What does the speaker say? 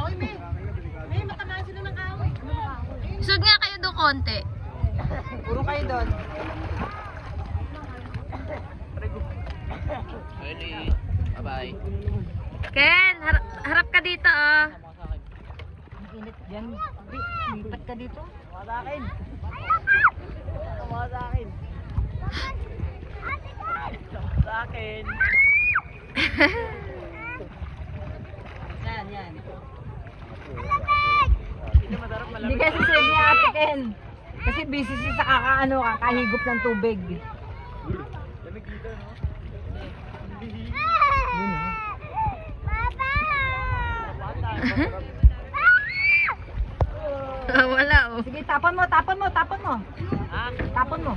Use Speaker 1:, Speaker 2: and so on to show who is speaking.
Speaker 1: kahoy, me. May matamaan sila ng kahoy.
Speaker 2: Sud nga kayo do konti.
Speaker 1: Puro kayo doon.
Speaker 3: Bye-bye.
Speaker 2: Ken, harap ka dito oh.
Speaker 1: Init dyan. Lipat ka dito. Mga sa akin. Mga sa akin. Sa akin. Yan, yan. Hindi kasi save niya Ate Ken. Kasi busy siya sa kakahigop ng tubig.
Speaker 2: Wala oh.
Speaker 1: Sige, tapon mo, tapon mo, tapon mo. Ha? Tapon mo.